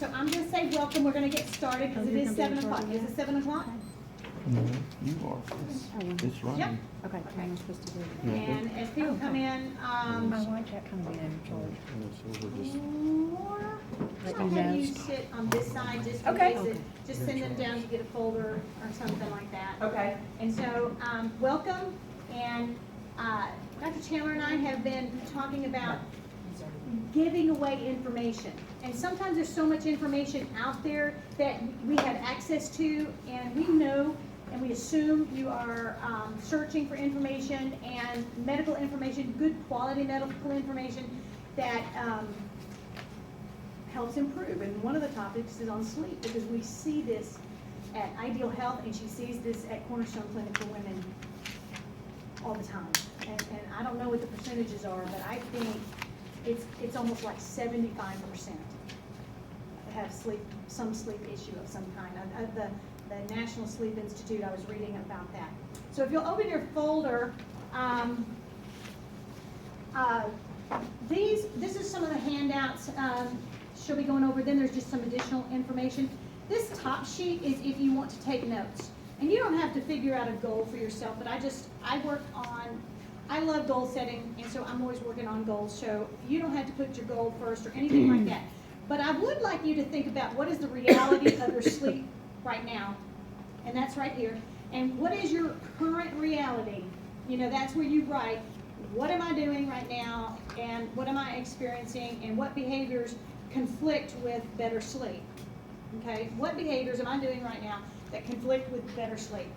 So I'm gonna say welcome, we're gonna get started, because it is 7 o'clock. Is it 7 o'clock? No, you are. It's running. Yep. Okay, Okay. I'm supposed to do it. Yeah, And as people come in, I like that kind of being in charge. So we're just, Laura, Let I'll you have know. you sit on this side, just in Okay. case it, just send them down to get a folder or something like that. Okay. And so, welcome, and, Dr. Chandler and I have been talking about giving away information. And sometimes there's so much information out there that we have access to, and we know and we assume you are searching for information and medical information, good quality medical information that helps improve. And one of the topics is on sleep, because we see this at Ideal Health, and she sees this at Cornerstone Clinic for Women all the time. And I don't know what the percentages are, but I think it's almost like 75% have some sleep issue of some kind. The National Sleep Institute, I was reading about that. So if you'll open your folder, this is some of the handouts she'll be going over. Then there's just some additional information. This top sheet is if you want to take notes. And you don't have to figure out a goal for yourself, but I love goal setting, and so I'm always working on goals. So you don't have to put your goal first or anything like that. But I would like you to think about what is the reality of your sleep right now. And that's right here. And what is your current reality? You know, that's where you write, what am I doing right now? And what am I experiencing? And what behaviors conflict with better sleep? Okay, what behaviors am I doing right now that conflict with better sleep?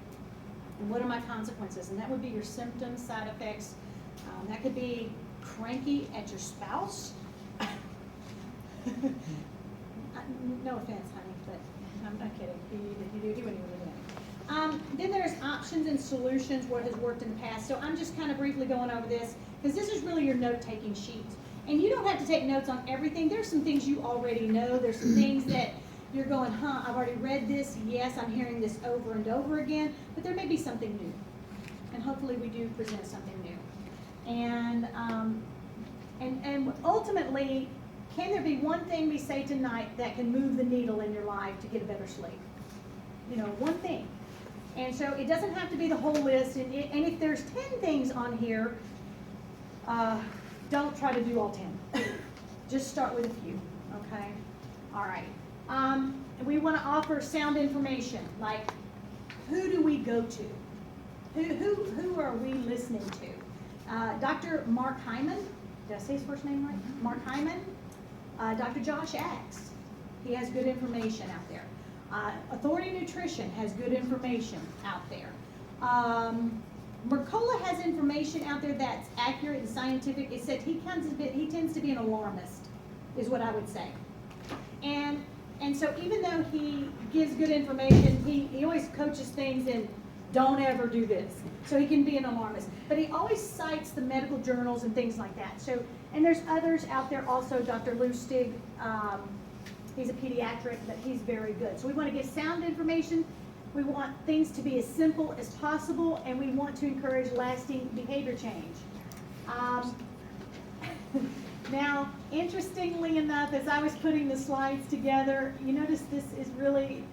And what are my consequences? And that would be your symptoms, side effects. That could be cranky at your spouse. No offense, honey, but I'm not kidding. You wouldn't even do that. Then there's options and solutions, what has worked in the past. So I'm just kind of briefly going over this, because this is really your note-taking sheet. And you don't have to take notes on everything. There's some things you already know. There's some things that you're going, I've already read this. Yes, I'm hearing this over and over again. But there may be something new. And hopefully we do present something new. And ultimately, can there be one thing we say tonight that can move the needle in your life to get a better sleep? You know, one thing. And so it doesn't have to be the whole list. And if there's 10 things on here, don't try to do all 10. Just start with a few, okay? All right. We want to offer sound information, like who do we go to? Who are we listening to? Dr. Mark Hyman, did I say his first name right? Mark Hyman. Dr. Josh Axe, he has good information out there. Authority Nutrition has good information out there. Mercola has information out there that's accurate and scientific. It said he tends to be an alarmist, is what I would say. And so even though he gives good information, he always coaches things in don't ever do this. So he can be an alarmist. But he always cites the medical journals and things like that. So, and there's others out there also, Dr. Lustig, he's a pediatric, but he's very good. So we want to give sound information. We want things to be as simple as possible, and we want to encourage lasting behavior change. Now, interestingly enough, as I was putting the slides together, you notice this is really,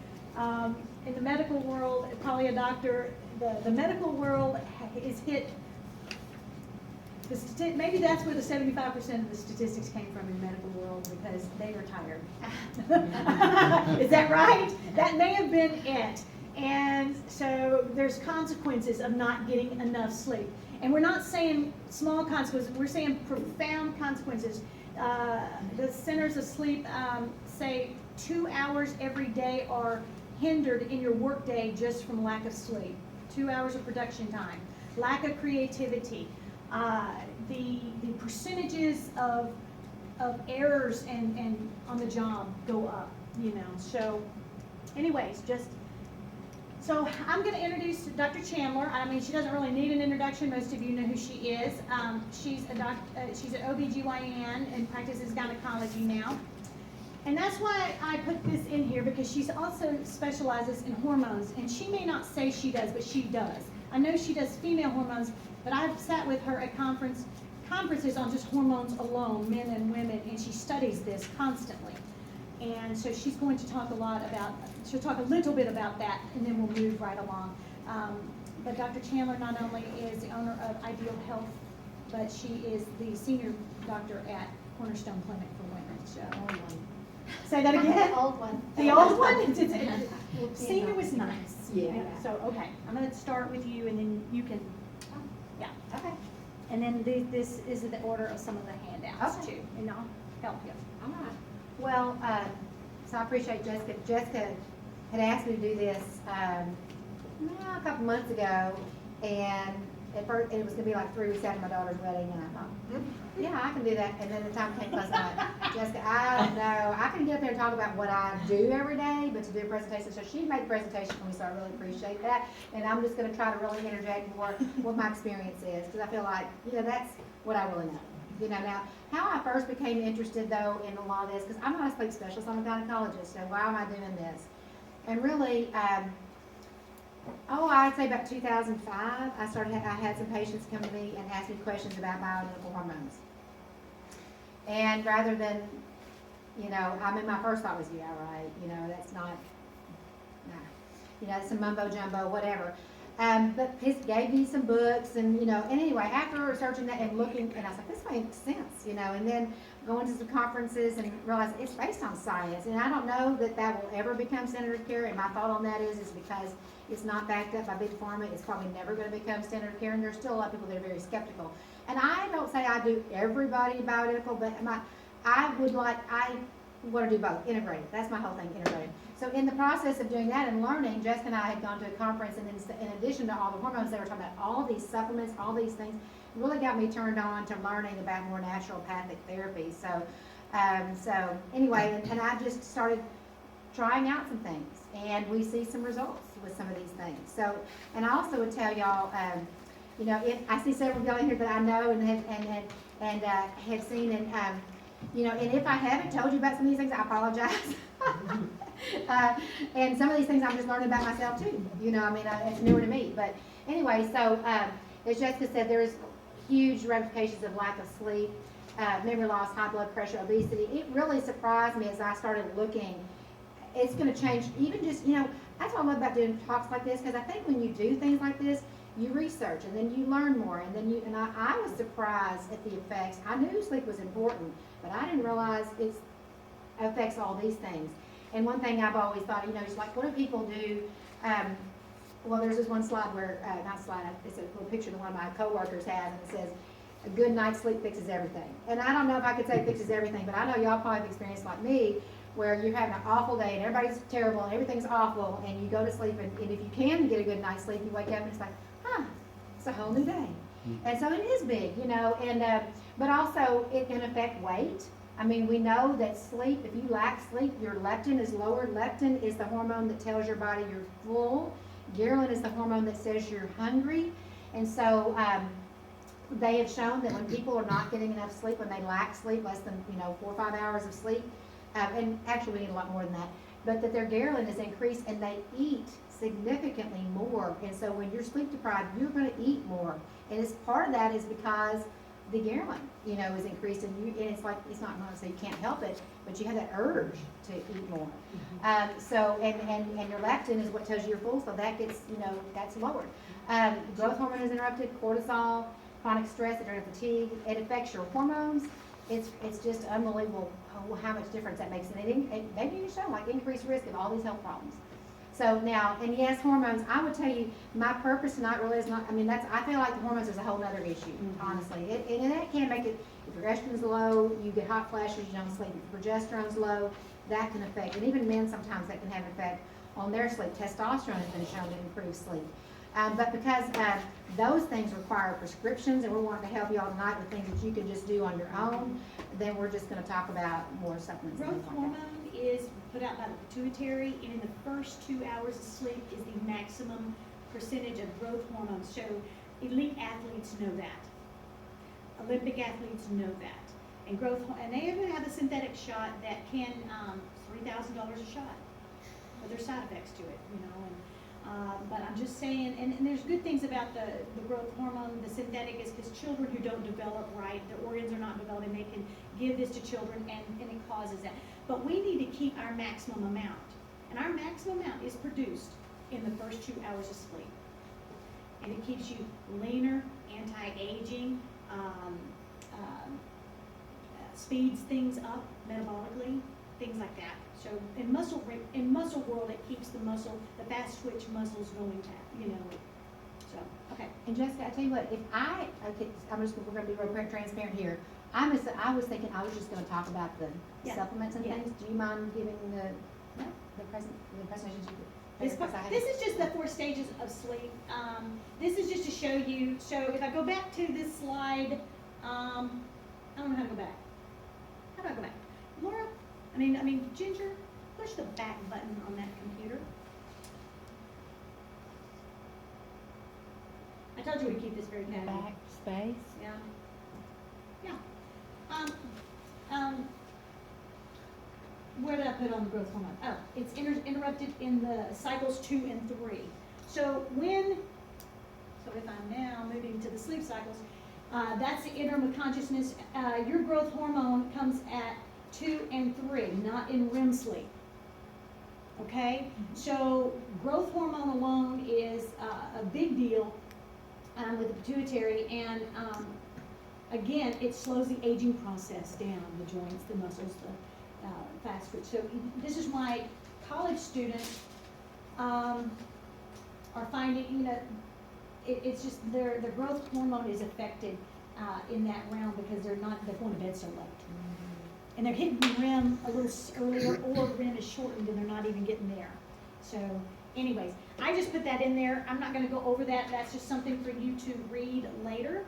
in the medical world, probably a doctor, the medical world is hit, maybe that's where the 75% of the statistics came from in the medical world, because they are tired. Is that right? That may have been it. And so there's consequences of not getting enough sleep. And we're not saying small consequences, we're saying profound consequences. The Centers of Sleep say 2 hours every day are hindered in your workday just from lack of sleep. 2 hours of production time, lack of creativity, the percentages of errors and on the job go up, you know. So anyways, so I'm going to introduce Dr. Chandler. I mean, she doesn't really need an introduction. Most of you know who she is. She's an OBGYN and practices gynecology now. And that's why I put this in here, because she also specializes in hormones. And she may not say she does, but she does. I know she does female hormones, but I've sat with her at conferences on just hormones alone, men and women, and she studies this constantly. And so she's going to talk she'll talk a little bit about that, and then we'll move right along. But Dr. Chandler not only is the owner of Ideal Health, but she is the senior doctor at Cornerstone Clinic for Women. So, say that again? The old one. The old one? Senior was nice. Yeah. So, okay, I'm gonna start with you, and then you can, yeah. Okay, And then this is the order of some of the handouts Okay. too, and I'll help you. all right. Well, so I appreciate Jessica. Jessica had asked me to do this, a couple months ago, and at first, it was gonna be like 3 weeks after my daughter's wedding, and I thought, yeah, I can do that. And then the time came last night. Jessica, I don't know. I can get up there and talk about what I do every day, but to do a presentation, so she made the presentation for me, so I really appreciate that. And I'm just gonna try to really interject more what my experience is, because I feel like, that's what I really know. Now, how I first became interested though in a lot of this, because I'm not a sleep specialist, I'm a gynecologist, so why am I doing this? And really, I'd say about 2005, I had some patients come to me and ask me questions about bioidentical hormones. And rather than, my first thought was, yeah, right, that's not, some mumbo jumbo, whatever. But he gave me some books and, anyway, after researching that and looking, and I was like, this makes sense, and then going to some conferences and realized it's based on science. And I don't know that will ever become standard of care. And my thought on that is because it's not backed up by big pharma, it's probably never going to become standard of care. And there's still a lot of people that are very skeptical. And I don't say I do everybody bioidentical, but I want to do both, integrated. That's my whole thing, integrated. So in the process of doing that and learning, Jessica and I had gone to a conference, and in addition to all the hormones, they were talking about all these supplements, all these things. It really got me turned on to learning about more naturopathic therapy. So, anyway, and I just started trying out some things, and we see some results with some of these things. So, and I also would tell y'all, if I see several y'all in here that I know and have seen, and and if I haven't told you about some of these things, I apologize. And some of these things I'm just learning about myself too. It's newer to me. But anyway, so as Jessica said, there's huge ramifications of lack of sleep, memory loss, high blood pressure, obesity. It really surprised me as I started looking. It's going to change, even just, that's what I love about doing talks like this, because I think when you do things like this, you research and then you learn more, and then I was surprised at the effects. I knew sleep was important, but I didn't realize it affects all these things. And one thing I've always thought, it's like, what do people do? Well, there's this one slide where, not slide, it's a little picture that one of my coworkers has, and it says, a good night's sleep fixes everything. And I don't know if I could say fixes everything, but I know y'all probably have experienced like me, where you're having an awful day and everybody's terrible and everything's awful, and you go to sleep, and if you can get a good night's sleep, you wake up and it's like, it's a whole new day. And so it is big, but also it can affect weight. We know that sleep, if you lack sleep, your leptin is lowered. Leptin is the hormone that tells your body you're full. Ghrelin is the hormone that says you're hungry. And so they have shown that when people are not getting enough sleep, when they lack sleep, less than 4 or 5 hours of sleep, and actually we need a lot more than that, but that their ghrelin is increased and they eat significantly more. And so when you're sleep deprived, you're going to eat more. And it's part of that is because the ghrelin, is increased, and it's like, it's not going to say you can't help it, but you have that urge to eat more. So your leptin is what tells you you're full, so that gets, that's lowered. Growth hormone is interrupted, cortisol, chronic stress, adrenal fatigue. It affects your hormones. It's just unbelievable how much difference that makes. And they do show like increased risk of all these health problems. So now, and yes, hormones, I would tell you, my purpose tonight really is not, I feel like the hormones is a whole other issue, honestly. And that can make it, if your estrogen's low, you get hot flashes, you don't sleep. If your progesterone's low, that can affect, and even men sometimes that can have an effect on their sleep. Testosterone has been shown to improve sleep. But because those things require prescriptions, and we're wanting to help you all tonight with things that you can just do on your own, then we're just going to talk about more supplements. Growth hormone is put out by the pituitary, and in the first 2 hours of sleep is the maximum percentage of growth hormone. So elite athletes know that. Olympic athletes know that. And and they even have a synthetic shot that can $3,000 a shot. But there's side effects to it, but I'm just saying, and there's good things about the growth hormone. The synthetic is because children who don't develop right, their organs are not developing, they can give this to children, and it causes that. but we need to keep our maximum amount. And our maximum amount is produced in the first 2 hours of sleep. And it keeps you leaner, anti-aging, speeds things up metabolically, things like that. So in muscle world, it keeps the fast twitch muscles going to, so, okay. And Jessica, I tell you what, if we're gonna be real transparent here. I was thinking, I was just gonna talk about the Yeah. supplements and Yeah. things. Do you mind giving the No. presentation? This is just the 4 stages of sleep. This is just to show you, so if I go back to this slide, I don't know how to go back. How do I go back? Laura, I mean, Ginger, push the back button on that computer. I told you we'd keep this very casual. Backspace. Yeah. Yeah. Where did I put on the growth hormone? Oh, it's interrupted in the cycles 2 and 3. So if I'm now moving to the sleep cycles, that's the interim of consciousness. Your growth hormone comes at 2 and 3, not in REM sleep. Okay? So growth hormone alone is a big deal with the pituitary, and again, it slows the aging process down, the joints, the muscles, the fast twitch. So this is why college students are finding, it's just their growth hormone is affected in that realm because they're going to bed so late. And they're hitting REM a little earlier, or REM is shortened and they're not even getting there. So anyways, I just put that in there. I'm not going to go over that. That's just something for you to read later.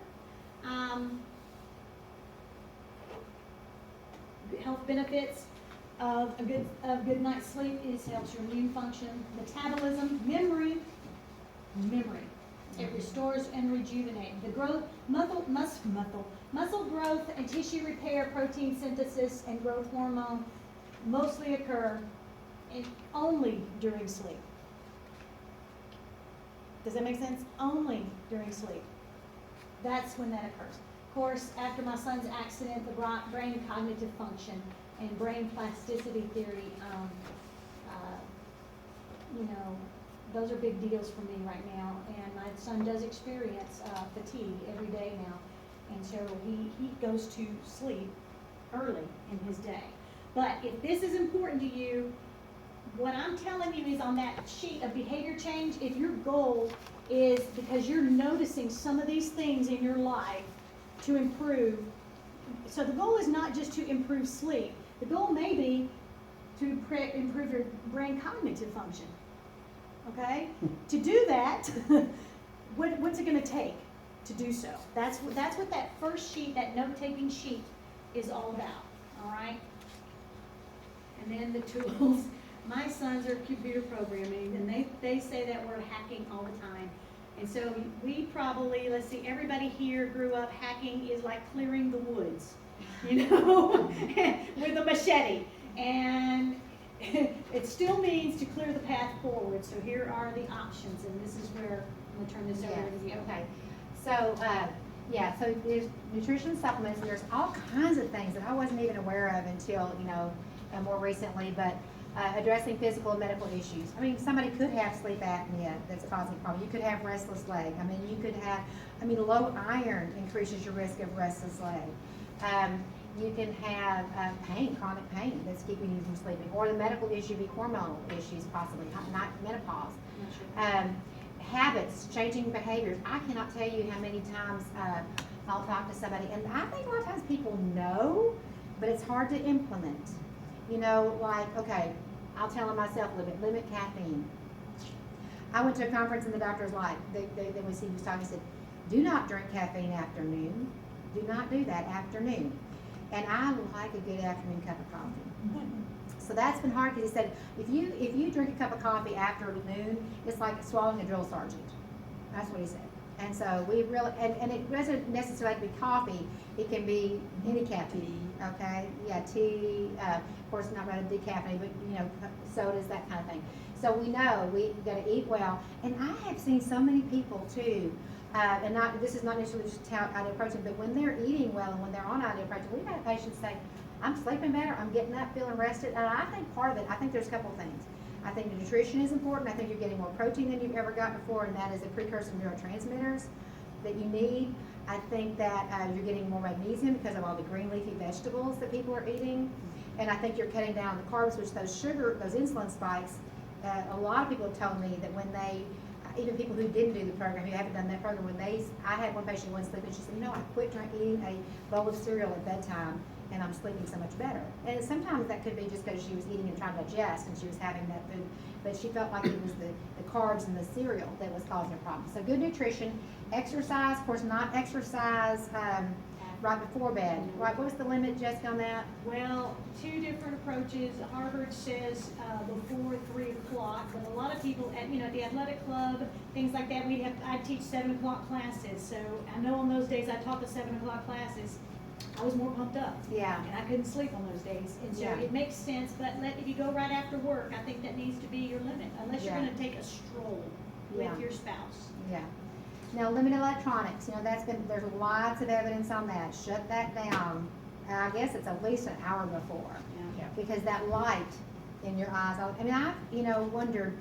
Health benefits of a good night's sleep is helps your immune function, metabolism, memory. It restores and rejuvenates. The growth, muscle growth and tissue repair, protein synthesis, and growth hormone mostly occur only during sleep. Does that make sense? Only during sleep. That's when that occurs. Of course, after my son's accident, the brain cognitive function and brain plasticity theory, those are big deals for me right now. And my son does experience fatigue every day now. And so he goes to sleep early in his day. But if this is important to you, what I'm telling you is on that sheet of behavior change, if your goal is because you're noticing some of these things in your life to improve, so the goal is not just to improve sleep. The goal may be to improve your brain cognitive function. Okay? To do that, what's it going to take to do so? That's what that first sheet, that note-taking sheet, is all about. All right? And then the tools. My sons are computer programming, and they say that word hacking all the time. And so we probably, let's see, everybody here grew up hacking is like clearing the woods, with a machete. And it still means to clear the path forward. So here are the options, and this is where I'm going to turn this over to you. Okay. So, so there's nutrition supplements, and there's all kinds of things that I wasn't even aware of until, more recently, but addressing physical and medical issues. I mean, somebody could have sleep apnea that's causing a problem. You could have restless leg. I mean, you could have, low iron increases your risk of restless leg. You can have pain, chronic pain that's keeping you from sleeping, or the medical issue be hormonal issues, possibly, not menopause. Habits, changing behaviors. I cannot tell you how many times I'll talk to somebody, and I think a lot of times people know, but it's hard to implement. Okay, I'll tell them myself, limit caffeine. I went to a conference and the doctor's like, he was talking, he said, do not drink caffeine afternoon. Do not do that afternoon. And I like a good afternoon cup of coffee. So that's been hard because he said, if you drink a cup of coffee after noon, it's like swallowing a drill sergeant. That's what he said. And so we really, and it doesn't necessarily have to be coffee. It can be any caffeine, okay? Yeah, tea, of course not really decaffeinated, but sodas, that kind of thing. So we know we got to eat well. And I have seen so many people too, this is not necessarily just ideal protein, but when they're eating well and when they're on ideal protein, we've had patients say, I'm sleeping better, I'm getting up, feeling rested, and I think part of it, I think there's a couple of things. I think the nutrition is important, I think you're getting more protein than you've ever gotten before, and that is a precursor to neurotransmitters that you need. I think that you're getting more magnesium because of all the green leafy vegetables that people are eating. And I think you're cutting down the carbs, which those insulin spikes, a lot of people have told me that when they, even people who didn't do the program, who haven't done that program, I had one patient who went sleep and she said, I quit eating a bowl of cereal at bedtime and I'm sleeping so much better. And sometimes that could be just because she was eating and trying to digest and she was having that food, but she felt like it was the carbs and the cereal that was causing her problem. So good nutrition, exercise, of course not exercise right before bed. Right, what was the limit, Jessica, on that? Well, two different approaches. Harvard says before 3 o'clock, but a lot of people at the athletic club, things like that, I'd teach 7 o'clock classes. So I know on those days I taught the 7 o'clock classes, I was more pumped up. Yeah. And I couldn't sleep on those days. And so Yeah. it makes sense, but if you go right after work, I think that needs to be your limit, unless you're Yeah. gonna take a stroll with Yeah. your spouse. Yeah. Now, limit electronics, there's lots of evidence on that. Shut that down. And I guess it's at least an hour before. Yeah. Because that light in your eyes, I've wondered,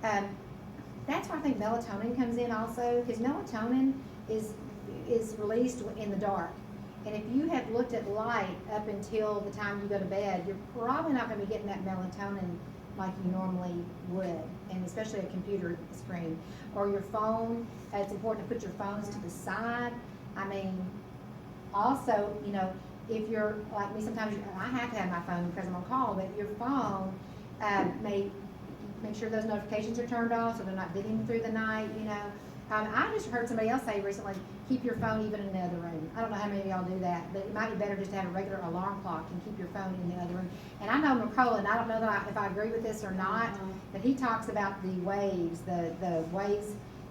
that's where I think melatonin comes in also, because melatonin is released in the dark. And if you have looked at light up until the time you go to bed, you're probably not gonna be getting that melatonin like you normally would, and especially a computer screen. Or your phone, it's important to put your phones to the side. Also, if you're like me, sometimes I have to have my phone because I'm on call, but your phone may make sure those notifications are turned off so they're not dinging through the night, I just heard somebody else say recently, keep your phone even in the other room. I don't know how many of y'all do that, but it might be better just to have a regular alarm clock and keep your phone in the other room. And I know McCullough, I don't know if I agree with this or not, but he talks about the waves, the waves,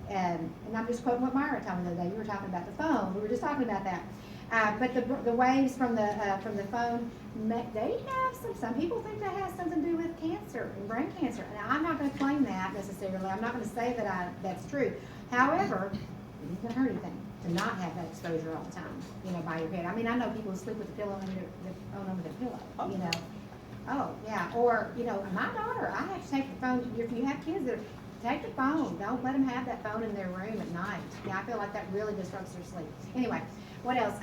and I'm just quoting what Myra told me the other day. You were talking about the phone. We were just talking about that. But the waves from the phone, they have some people think that has something to do with cancer and brain cancer. And I'm not going to claim that necessarily. I'm not going to say that that's true. However, it doesn't hurt anything to not have that exposure all the time, by your head. I know people who sleep with the pillow under their pillow, Oh, yeah. Or, my daughter, I have to take the phone. If you have kids take the phone. Don't let them have that phone in their room at night. Yeah, I feel like that really disrupts their sleep. Anyway, what else?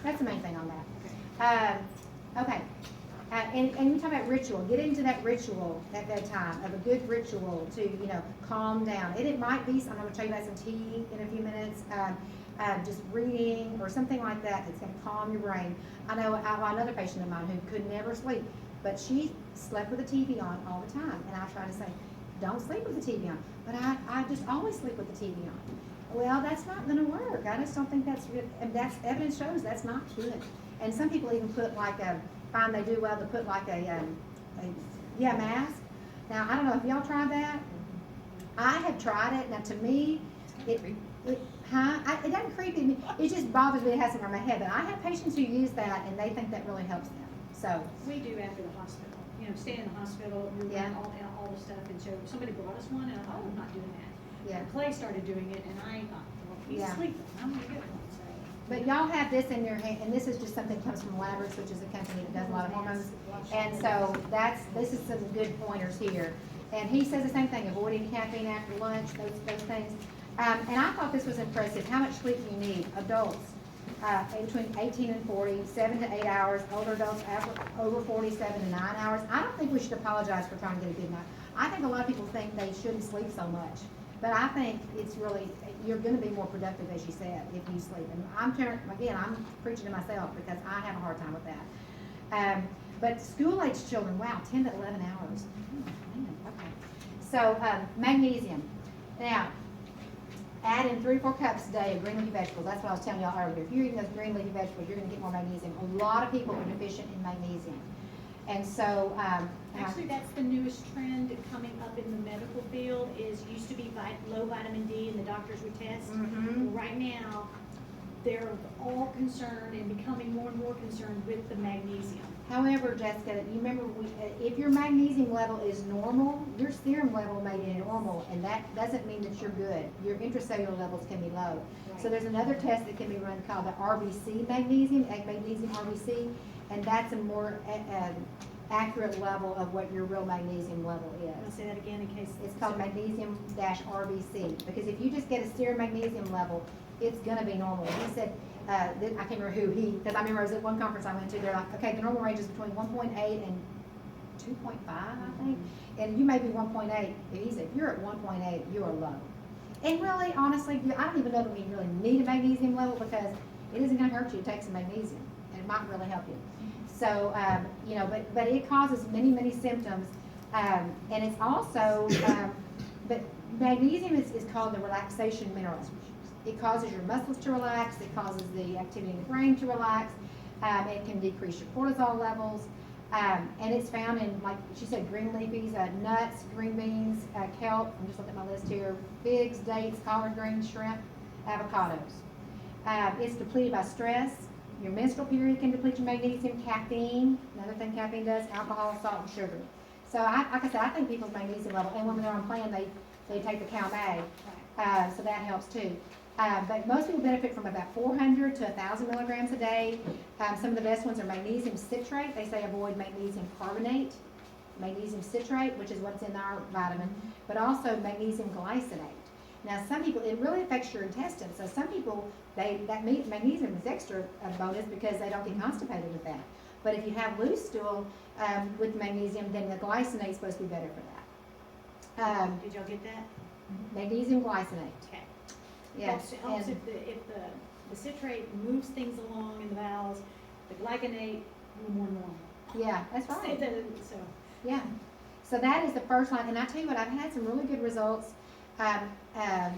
That's the main thing on that. Okay. And we talk about ritual. Get into that ritual at bedtime, of a good ritual to, calm down. And it might be, I'm going to tell you about some tea in a few minutes, just reading or something like that that's going to calm your brain. I know another patient of mine who could never sleep, but she slept with the TV on all the time. And I try to say, don't sleep with the TV on. But I just always sleep with the TV on. Well, that's not going to work. I just don't think that's good. And evidence shows that's not good. And some people even put find they do well to put like a mask. Now, I don't know if y'all tried that. I have tried it. Now, to me, it doesn't creepy me. It just bothers me. It has something on my head. But I have patients who use that, and they think that really helps them. So We do after the hospital. Stay in the hospital, we Yeah. run all the stuff, and so somebody brought us one, and I thought, I'm not doing that. yeah. Clay started doing it, and I thought, well, he's Yeah. sleeping, I'm gonna get one, so. But y'all have this in your hand, and this is just something that comes from Labrix, which is a company that does a lot of hormones. And so this is some good pointers here. And he says the same thing, avoiding caffeine after lunch, those things. And I thought this was impressive. How much sleep do you need? Adults, between 18 and 40, 7 to 8 hours. Older adults, over 40, 7 to 9 hours. I don't think we should apologize for trying to get a good night. I think a lot of people think they shouldn't sleep so much. But I think it's really, you're going to be more productive, as you said, if you sleep. And I'm preaching to myself because I have a hard time with that. But school-age children, wow, 10 to 11 hours. Oh, man, okay. So magnesium. Now, add in 3 or 4 cups a day of green leafy vegetables. That's what I was telling y'all earlier. If you're eating those green leafy vegetables, you're going to get more magnesium. A lot of people are deficient in magnesium. And so, Actually, that's the newest trend coming up in the medical field, is used to be low vitamin D and the doctors would test. Mhm. Right now, they're all concerned and becoming more and more concerned with the magnesium. however, Jessica, you remember, if your magnesium level is normal, your serum level may be normal, and that doesn't mean that you're good. Your intracellular levels can be low. So there's another test that can be run called the RBC magnesium RBC, and that's a more accurate level of what your real magnesium level I'll is. say that again in case. It's called magnesium-RBC, because if you just get a serum magnesium level, it's gonna be normal. He said, I can't remember who he, because I remember I was at one conference I went to, they're like, okay, the normal range is between 1.8 and 2.5, I think, and you may be 1.8, and he said, if you're at 1.8, you are low. And really, honestly, I don't even know that we really need a magnesium level, because it isn't gonna hurt you to take some magnesium, and it might really help you. So, you know, but it causes many, many symptoms, and it's also, but magnesium is called the relaxation mineral. It causes your muscles to relax, it causes the activity in the brain to relax, it can decrease your cortisol levels, and it's found in, like she said, green leafies, nuts, green beans, kelp, I'm just looking at my list here, figs, dates, collard greens, shrimp, avocados. It's depleted by stress. Your menstrual period can deplete your magnesium, caffeine, another thing caffeine does, alcohol, salt, and sugar. So like I said, I think people's magnesium level, and when they're on plan, they take the CalMag, so that helps too. But most people benefit from about 400 to 1,000 milligrams a day. Some of the best ones are magnesium citrate. They say avoid magnesium carbonate, magnesium citrate, which is what's in our vitamin, but also magnesium glycinate. Now, some people, it really affects your intestines. So some people, magnesium is extra bonus because they don't get constipated with that. But if you have loose stool with magnesium, then the glycinate is supposed to be better for that. Did y'all get that? Magnesium glycinate. Okay. Yes. Helps and- if the citrate moves things along in the bowels, the glycinate, a little more normal. Yeah, that's right. So, Yeah, so that is the first line, and I tell you what, I've had some really good results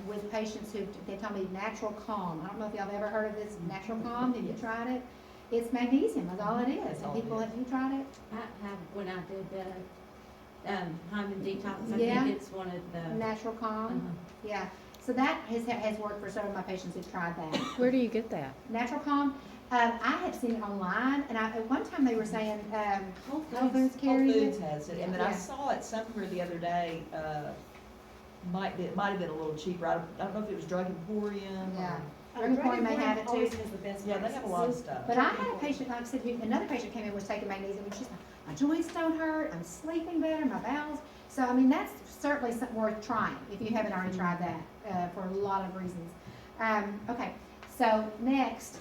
with patients who, they tell me Natural Calm. I don't know if y'all have ever heard of this, Natural Calm, have you tried it? It's magnesium, that's all it is, That's and all it people, is. have you tried it? I have, when I did the, Hyman detox, I Yeah. think it's one of the. Natural Calm, Uh-huh. yeah, so that has worked for several of my patients who've tried that. Where do you get that? Natural Calm, I had seen it online, and at one time they were saying, Whole Foods Whole carries Foods it. has it, and then Yeah. I saw it somewhere the other day, it might have been a little cheaper, I don't know if it was Drug Emporium. or- Yeah. Drug Emporium may have it too. Always has the best Yeah, they have a lot of stuff. But I had a patient, like I said, another patient came in, was taking magnesium, and she's like, my joints don't hurt, I'm sleeping better, my bowels. So, I mean, that's certainly something worth trying, if you haven't already tried that, for a lot of reasons. Okay, so next,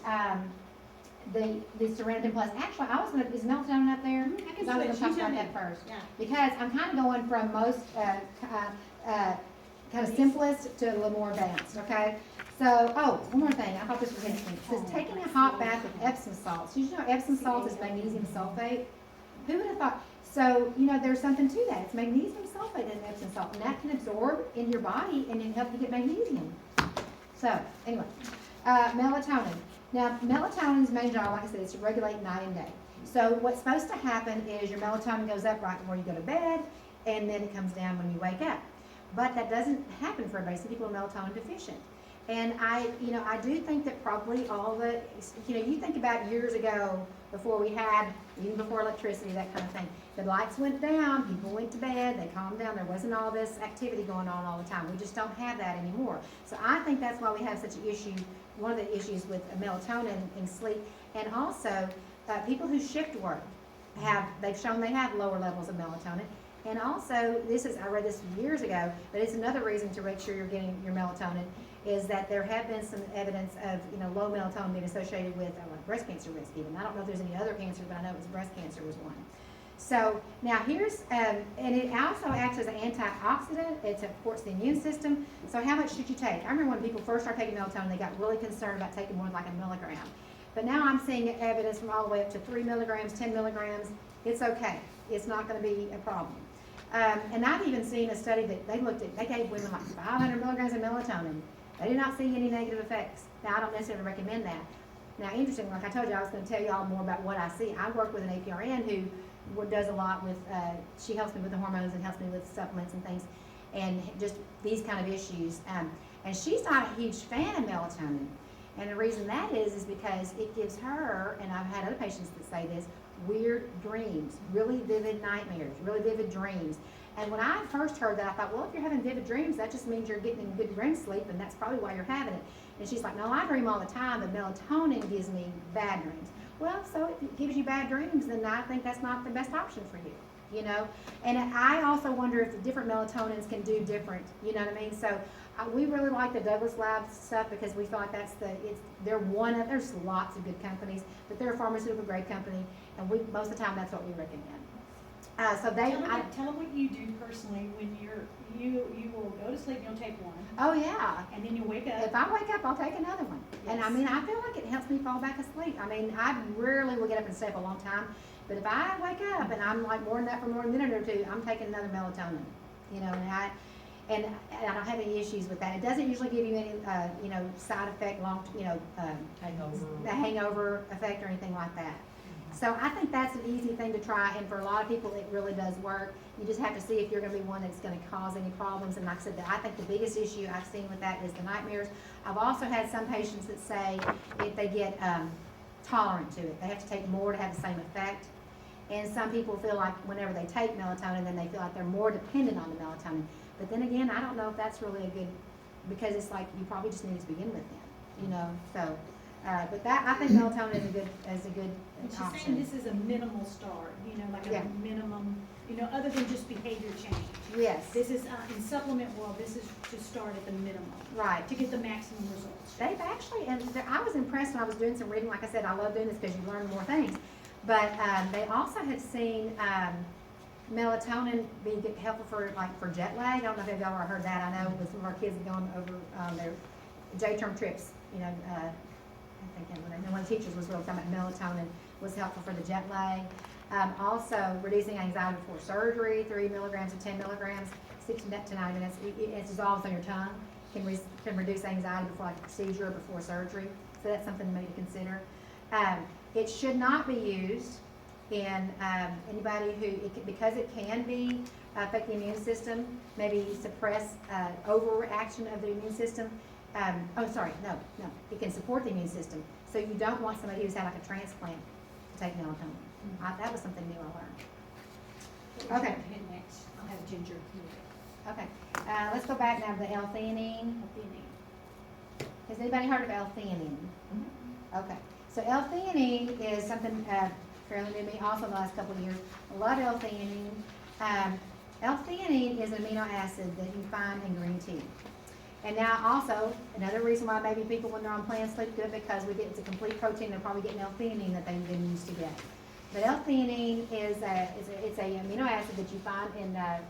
the Serenity Plus, actually, I was gonna, is melatonin up there? I can Because I was gonna switch. talk You tell about me. that first. yeah. Because I'm kind of going from most, kind of simplest to a little more advanced, okay? So, oh, one more thing, I thought this was interesting. It says taking a hot bath with Epsom salts. Did you know Epsom salt is magnesium sulfate? Who would have thought? So, you know, there's something to that. It's magnesium sulfate in Epsom salt, and that can absorb in your body and then help you get magnesium. So, anyway, melatonin. Now, melatonin's main job, like I said, is to regulate night and day. So what's supposed to happen is your melatonin goes up right before you go to bed, and then it comes down when you wake up. But that doesn't happen for everybody. Some people are melatonin deficient. And I do think that probably all the, you think about years ago, before we had, even before electricity, that kind of thing. The lights went down, people went to bed, they calmed down, there wasn't all this activity going on all the time. We just don't have that anymore. So I think that's why we have such an issue, one of the issues with melatonin in sleep. And also, people who shift work they've shown they have lower levels of melatonin. And also, I read this years ago, but it's another reason to make sure you're getting your melatonin, is that there have been some evidence of, low melatonin being associated with like breast cancer risk even. I don't know if there's any other cancer, but I know it was breast cancer was one. So now here's, and it also acts as an antioxidant. It supports the immune system. So how much should you take? I remember when people first started taking melatonin, they got really concerned about taking more than like a milligram. But now I'm seeing evidence from all the way up to 3 milligrams, 10 milligrams. It's okay. It's not going to be a problem. And I've even seen a study that they gave women like 500 milligrams of melatonin. They did not see any negative effects. Now, I don't necessarily recommend that. Now, interesting, like I told you, I was going to tell you all more about what I see. I work with an APRN who does a lot with, she helps me with the hormones and helps me with supplements and things, and just these kind of issues. And she's not a huge fan of melatonin. And the reason that is because it gives her, and I've had other patients that say this, weird dreams, really vivid nightmares, really vivid dreams. And when I first heard that, I thought, well, if you're having vivid dreams, that just means you're getting good REM sleep, and that's probably why you're having it. And she's like, no, I dream all the time, but melatonin gives me bad dreams. Well, so if it gives you bad dreams, then I think that's not the best option for you, you know? And I also wonder if the different melatonins can do different, you know what I mean? So we really like the Douglas Labs stuff because we feel like there's lots of good companies, but they're a pharmaceutical grade company, and most of the time, that's what we recommend. Tell them what you do personally when you will go to sleep and you'll take one, Oh, yeah. and then you'll wake up. If I wake up, I'll take another one. And I Yes. mean, I feel like it helps me fall back asleep. I mean, I rarely will get up and stay up a long time, but if I wake up and I'm like more than that for more than a minute or two, I'm taking another melatonin, you know, and I don't have any issues with that. It doesn't usually give you any, side effect, Hangover. the hangover effect or anything like that. So I think that's an easy thing to try, and for a lot of people, it really does work. You just have to see if you're gonna be one that's gonna cause any problems, and like I said, I think the biggest issue I've seen with that is the nightmares. I've also had some patients that say if they get tolerant to it, they have to take more to have the same effect. And some people feel like whenever they take melatonin, then they feel like they're more dependent on the melatonin. But then again, I don't know if that's really a good, because it's like you probably just need it to begin with then, you know, so. But that, I think melatonin is a good But she's option. saying this is a minimal start, you know, like Yeah. a minimum, you know, other than just behavior change. Yes, This is, in supplement world, this is to start at the minimum, right. to get the maximum results. They've actually, I was impressed when I was doing some reading. Like I said, I love doing this because you learn more things. But they also had seen melatonin be helpful for jet lag. I don't know if y'all ever heard that. I know with some of our kids going over their J-term trips, you know, I think one of the teachers was really talking about melatonin was helpful for the jet lag. Also, reducing anxiety before surgery, 3 milligrams to 10 milligrams, 60 to 90 minutes. It dissolves on your tongue, can reduce anxiety before like a procedure or before surgery. So that's something maybe to consider. It should not be used in anybody because it can be affect the immune system, maybe suppress overreaction of the immune system. It can support the immune system. So you don't want somebody who's had like a transplant to take melatonin. That was something new I learned. Okay. Hit next, I'll have Ginger. Okay, let's go back now to the L-theanine. Has anybody heard of L-theanine? Okay, so L-theanine is something fairly new to me also in the last couple of years. I love L-theanine. L-theanine is an amino acid that you find in green tea. And now also, another reason why maybe people when they're on plan sleep good because it's a complete protein, they're probably getting L-theanine that they've been used to get. But L-theanine is a amino acid that you find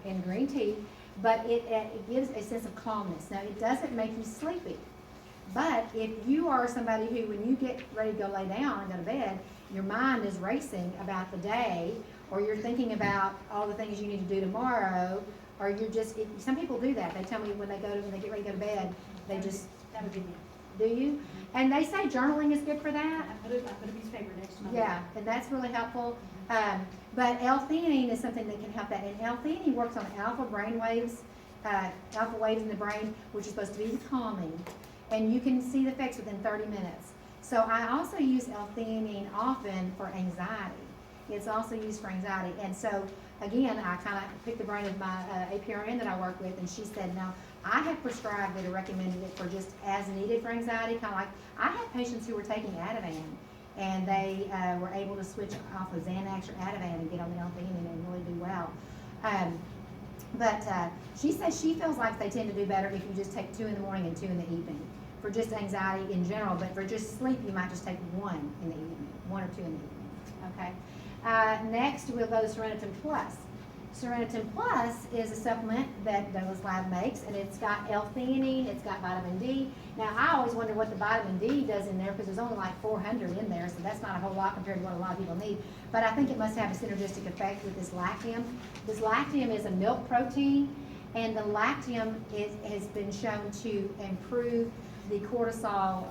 in green tea, but it gives a sense of calmness. Now, it doesn't make you sleepy, but if you are somebody who, when you get ready to go lay down and go to bed, your mind is racing about the day, or you're thinking about all the things you need to do tomorrow, or you're just, some people do that. They tell me when they get ready to go to bed, they just, That would be me. do you? And they say journaling is good for that. I put a piece of paper next to my bed. Yeah, and that's really helpful. But L-theanine is something that can help that. And L-theanine works on alpha brain waves, alpha waves in the brain, which is supposed to be calming. And you can see the effects within 30 minutes. So I also use L-theanine often for anxiety. It's also used for anxiety. And so, again, I kind of picked the brain of my APRN that I work with, and she said, no, I have prescribed it or recommended it for just as needed for anxiety, kind of like, I had patients who were taking Ativan, and they were able to switch off of Xanax or Ativan and get on the L-theanine and really do well. But she says she feels like they tend to do better if you just take 2 in the morning and 2 in the evening, for just anxiety in general, but for just sleep, you might just take 1 in the evening, 1 or 2 in the evening, okay? Next, we'll go to Serenitin Plus. Serenitin Plus is a supplement that Douglas Lab makes, and it's got L-theanine, it's got vitamin D. Now, I always wonder what the vitamin D does in there, because there's only like 400 in there, so that's not a whole lot compared to what a lot of people need. But I think it must have a synergistic effect with this lactium. This lactium is a milk protein, and the lactium has been shown to improve the cortisol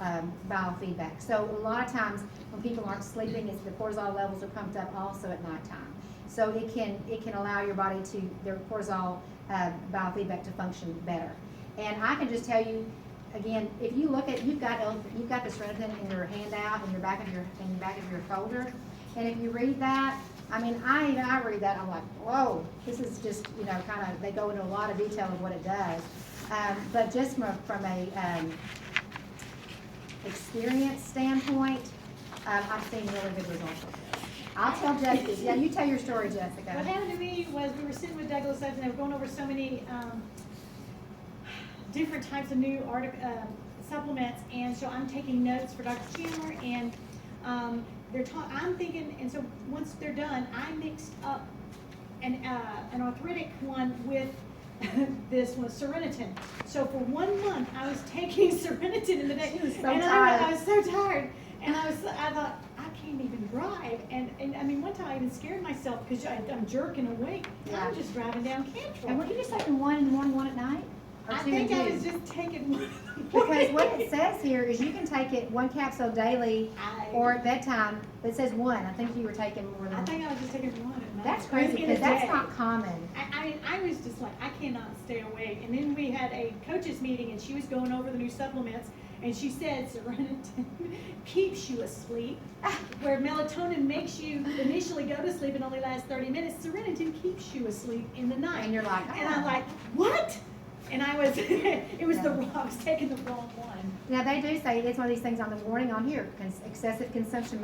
biofeedback. So a lot of times when people aren't sleeping, the cortisol levels are pumped up also at nighttime. So it can allow your body their cortisol biofeedback to function better. And I can just tell you, again, if you look at, you've got the Serenitin in your handout in the back of your folder, and if you read that, I mean, I read that, I'm like, whoa, this is just, kind of, they go into a lot of detail of what it does. But just from a experience standpoint, I've seen really good results with it. I'll tell Jessica, yeah, you tell your story, What Jessica. happened to me was we were sitting with Douglas and they were going over so many, different types of new supplements, and so I'm taking notes for Dr. Chandler, and, I'm thinking, and so once they're done, I mixed up an arthritic one with this one, Serenitin. So for 1 month, I was taking Serenitin in the day. She was so and tired. I was so tired, and I thought, I can't even drive, and I mean, one time I even scared myself, because I'm jerking awake. Yeah. I'm just driving down Cantrell. And were you just taking one in the morning, one at night? Or I two and think I two? was just taking one. Because what it says here is you can take it 1 capsule daily or at bedtime, but it says 1. I think you were taking more I than. think I was just taking one at night. That's crazy, In a because that's day. not common. I mean, I was just like, I cannot stay awake. And then we had a coaches meeting, and she was going over the new supplements, and she said Serenitin keeps you asleep, where melatonin makes you initially go to sleep and only lasts 30 minutes. Serenitin keeps you asleep in the night. And you're like, And I'm "Oh." like, what? And I was, it was I was taking the wrong one. Now, they do say it's one of these things on the warning on here, excessive consumption